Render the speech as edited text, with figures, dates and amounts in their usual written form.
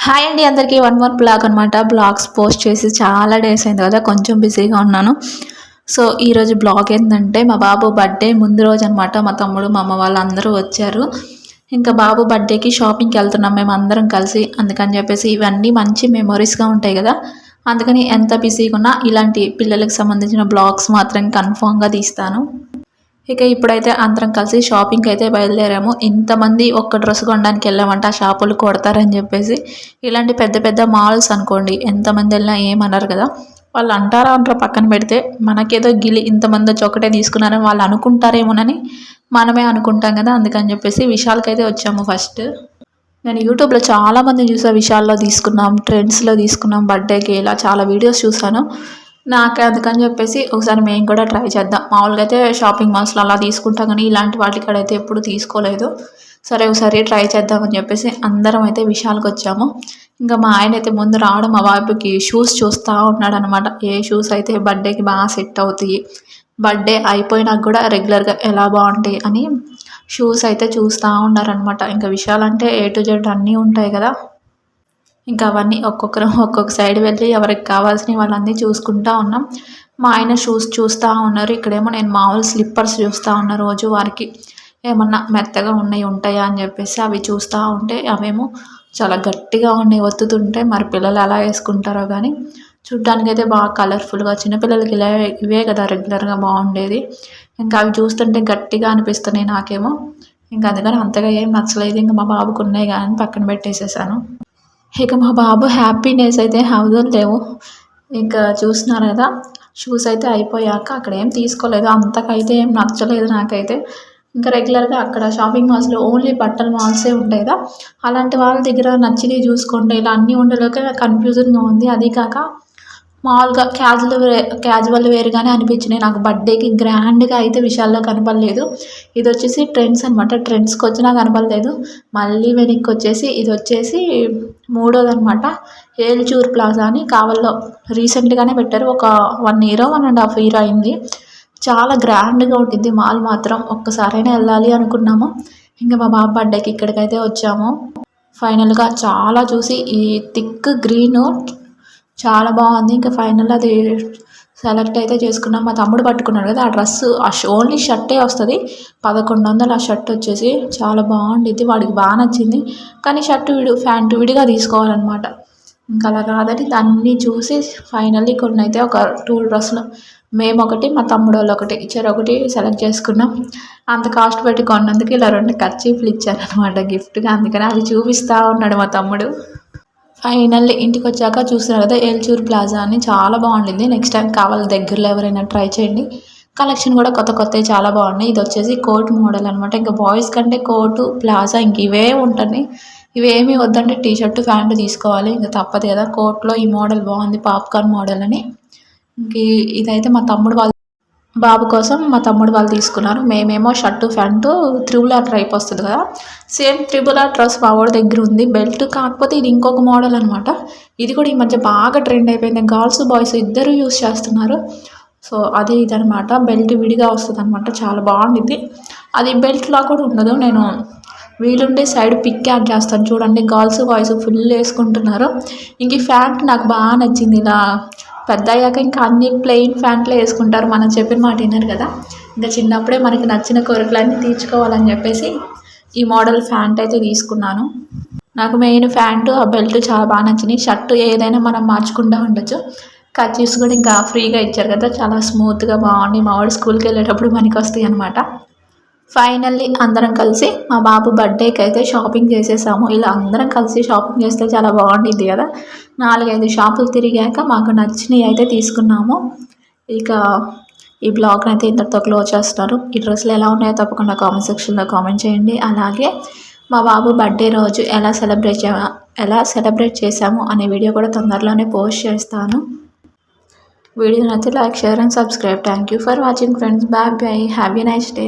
Hi అండి అందరికీ one more blog అనమాట. బ్లాగ్స్ పోస్ట్ చేసి చాలా డేస్ అయింది కదా, కొంచెం బిజీగా ఉన్నాను. సో ఈరోజు బ్లాగ్ ఏంటంటే మా బాబు బర్త్డే ముందు రోజు అనమాట. మా తమ్ముడు మా అమ్మ వాళ్ళు అందరూ వచ్చారు. ఇంకా బాబు బర్త్డేకి షాపింగ్కి వెళ్తున్నాం మేము అందరం కలిసి. అందుకని చెప్పేసి ఇవన్నీ మంచి మెమొరీస్గా ఉంటాయి కదా, అందుకని ఎంత బిజీగా ఉన్నా ఇలాంటి పిల్లలకు సంబంధించిన బ్లాగ్స్ మాత్రం కన్ఫామ్గా తీస్తాను. ఇక ఇప్పుడైతే అందరం కలిసి షాపింగ్కి అయితే బయలుదేరాము. ఇంతమంది ఒక్క డ్రెస్ కొనడానికి వెళ్ళామంటే ఆ షాపులు కొడతారని చెప్పేసి, ఇలాంటి పెద్ద పెద్ద మాల్స్ అనుకోండి ఎంతమంది వెళ్ళినా ఏమన్నారు కదా, వాళ్ళు అంటారా అంటారా పక్కన పెడితే మనకేదో గిలి ఇంతమంది వచ్చి ఒకటే తీసుకున్నారని వాళ్ళు అనుకుంటారేమోనని మనమే అనుకుంటాం కదా. అందుకని చెప్పేసి విశాల్కి అయితే వచ్చాము. ఫస్ట్ నేను యూట్యూబ్లో చాలామంది చూసా, విశాల్లో తీసుకున్నాం, ట్రెండ్స్లో తీసుకున్నాం బర్త్డేకి, ఇలా చాలా వీడియోస్ చూసాను. నాకు అందుకని చెప్పేసి ఒకసారి మేము కూడా ట్రై చేద్దాం. మామూలుగా అయితే షాపింగ్ మాల్స్లో అలా తీసుకుంటాం కానీ ఇలాంటి వాటి కాడ అయితే ఎప్పుడు తీసుకోలేదు. సరే ఒకసారి ట్రై చేద్దామని చెప్పేసి అందరం అయితే విశాల్కి వచ్చాము. ఇంకా మా ఆయన అయితే ముందు రావడం మా బాబుకి షూస్ చూస్తూ ఉన్నాడు అనమాట. ఏ షూస్ అయితే బర్త్డేకి బాగా సెట్ అవుతాయి, బర్త్డే అయిపోయినాక కూడా రెగ్యులర్గా ఎలా బాగుంటాయి అని షూస్ అయితే చూస్తూ ఉన్నారనమాట. ఇంకా విశాల్ అంటే A to Z అన్నీ ఉంటాయి కదా, ఇంకా అవన్నీ ఒక్కొక్కరు ఒక్కొక్క సైడ్ వెళ్ళి ఎవరికి కావాల్సినవి వాళ్ళన్నీ చూసుకుంటూ ఉన్నాం. మా ఆయన షూస్ చూస్తూ ఉన్నారు. ఇక్కడేమో నేను మామూలు స్లిప్పర్స్ చూస్తూ ఉన్నా, రోజు వారికి ఏమన్నా మెత్తగా ఉంటాయా అని చెప్పేసి అవి చూస్తూ ఉంటే అవేమో చాలా గట్టిగా ఉన్నాయి, ఒత్తుతుంటే మరి పిల్లలు ఎలా వేసుకుంటారో కానీ చూడ్డానికి అయితే బాగా కలర్ఫుల్గా, చిన్నపిల్లలకి ఇలా ఇవే కదా రెగ్యులర్గా బాగుండేది. ఇంకా అవి చూస్తుంటే గట్టిగా అనిపిస్తున్నాయి నాకేమో. ఇంకా అందుకని అంతగా ఏం నచ్చలేదు. ఇంకా మా బాబుకు ఉన్నాయి కానీ పక్కన పెట్టేసేసాను. ఇక మా బాబు హ్యాపీనెస్ అయితే హౌజులు లేవు. ఇంకా చూస్తున్నారు కదా, షూస్ అయితే అయిపోయాక అక్కడ ఏం తీసుకోలేదు, అంతకైతే ఏం నచ్చలేదు నాకైతే. ఇంకా రెగ్యులర్గా అక్కడ షాపింగ్ మాల్స్లో ఓన్లీ బట్టల మాల్సే ఉంటాయి కదా, అలాంటి వాళ్ళ దగ్గర నచ్చినవి చూసుకుంటే ఇలా అన్నీ ఉండలేక కన్ఫ్యూజన్గా ఉంది. అది కాక మామూలుగా క్యాజువల్ వేర్గానే అనిపించినాయి నాకు. బర్త్డేకి గ్రాండ్గా అయితే విషయాల్లో కనపడలేదు. ఇది వచ్చేసి ట్రెండ్స్ అనమాట, ట్రెండ్స్కి వచ్చినా కనపడలేదు. మళ్ళీ వెనక్కి వచ్చేసి ఇది వచ్చేసి మూడోది అనమాట, ఏల్చూర్ ప్లాజా అని కావల్లో రీసెంట్గానే పెట్టారు. ఒక 1 year 1.5 year అయింది. చాలా గ్రాండ్గా ఉంటుంది మాల్ మాత్రం. ఒక్కసారైనా వెళ్ళాలి అనుకున్నాము. ఇంకా మా బాబు బర్త్డేకి ఇక్కడికైతే వచ్చాము. ఫైనల్గా చాలా చూసి ఈ థిక్ గ్రీను చాలా బాగుంది. ఇంకా ఫైనల్ అది సెలెక్ట్ అయితే చేసుకున్నాం. మా తమ్ముడు పట్టుకున్నాడు కదా ఆ డ్రెస్సు, ఓన్లీ షర్టే వస్తుంది 1100 ఆ షర్ట్ వచ్చేసి. చాలా బాగుండిద్ది, వాడికి బాగా నచ్చింది. కానీ ప్యాంటు విడిగా తీసుకోవాలన్నమాట. ఇంకా అలా కాదని దాన్ని చూసి ఫైనల్లీ కొన్ని అయితే ఒక 2 డ్రెస్సులు, మేము ఒకటి మా తమ్ముడు వాళ్ళు ఒకటి ఇచ్చారు, ఒకటి సెలెక్ట్ చేసుకున్నాం. అంత కాస్ట్ పెట్టి కొన్నందుకు ఇలా 2 కర్చీఫ్లు ఇచ్చారనమాట గిఫ్ట్గా. అందుకని అవి చూపిస్తూ ఉన్నాడు మా తమ్ముడు. ఫైనల్లీ ఇంటికి వచ్చాక చూస్తున్నారు కదా ఏల్చూర్ ప్లాజా అని, చాలా బాగుండింది. నెక్స్ట్ టైం కావాలి దగ్గరలో ఎవరైనా ట్రై చేయండి. కలెక్షన్ కూడా కొత్త కొత్తవి చాలా బాగున్నాయి. ఇది వచ్చేసి కోట్ మోడల్ అనమాట. ఇంకా బాయ్స్ కంటే కోటు ప్లాజా ఇంక ఇవే ఉంటుంది. ఇవేమీ వద్దంటే టీషర్టు ప్యాంటు తీసుకోవాలి, ఇంకా తప్పదు కదా. కోట్లో ఈ మోడల్ బాగుంది, పాప్కార్న్ మోడల్ అని. ఇంక ఇదైతే మా తమ్ముడు వాళ్ళు బాబు కోసం మా తమ్ముడు వాళ్ళు తీసుకున్నారు. మేమేమో షర్టు ప్యాంటు R టైప్ వస్తుంది కదా, సేమ్ R డ్రెస్ మా వాడి దగ్గర ఉంది బెల్ట్. కాకపోతే ఇది ఇంకొక మోడల్ అనమాట. ఇది కూడా ఈ మధ్య బాగా ట్రెండ్ అయిపోయింది, గర్ల్స్ బాయ్స్ ఇద్దరు యూస్ చేస్తున్నారు. సో అది ఇదనమాట, బెల్ట్ విడిగా వస్తుంది అనమాట, చాలా బాగుండిద్ది. అది బెల్ట్లా కూడా ఉండదు. నేను వీలుండే సైడ్ పిక్ యాడ్ చేస్తాను చూడండి, గర్ల్స్ బాయ్స్ ఫుల్ వేసుకుంటున్నారు. ఇంక ఈ ప్యాంట్ నాకు బాగా నచ్చింది. ఇలా పెద్ద అయ్యాక ఇంకా అన్ని ప్లెయిన్ ప్యాంట్లే వేసుకుంటారు, మనం చెప్పిన మాట విన్నారు కదా. ఇంకా చిన్నప్పుడే మనకి నచ్చిన కోరికలన్నీ తీర్చుకోవాలని చెప్పేసి ఈ మోడల్ ప్యాంట్ అయితే తీసుకున్నాను. నాకు మెయిన్ ప్యాంటు ఆ బెల్ట్ చాలా బాగా నచ్చినాయి. షర్టు ఏదైనా మనం మార్చుకుంటూ ఉండొచ్చు. కర్చీఫ్స్ కూడా ఇంకా ఫ్రీగా ఇచ్చారు కదా, చాలా స్మూత్గా బాగుంది. మా వాడు స్కూల్కి వెళ్ళేటప్పుడు మనకి వస్తాయి అనమాట. ఫైనల్లీ అందరం కలిసి మా బాబు బర్త్డేకి అయితే షాపింగ్ చేసేసాము. ఇలా అందరం కలిసి షాపింగ్ చేస్తే చాలా బాగుండిద్ది కదా. 4-5 షాపులు తిరిగాక మాకు నచ్చినవి అయితే తీసుకున్నాము. ఇక ఈ బ్లాగ్ని అయితే ఇంతటితో క్లోజ్ చేస్తున్నారు. ఈ డ్రెస్సులు ఎలా ఉన్నాయో తప్పకుండా కామెంట్ సెక్షన్లో కామెంట్ చేయండి. అలాగే మా బాబు బర్త్డే రోజు ఎలా సెలబ్రేట్ చేసాము అనే వీడియో కూడా తొందరలోనే పోస్ట్ చేస్తాను. వీడియో నచ్చితే like, share and subscribe. Thank you for watching friends. Bye bye, have a nice day.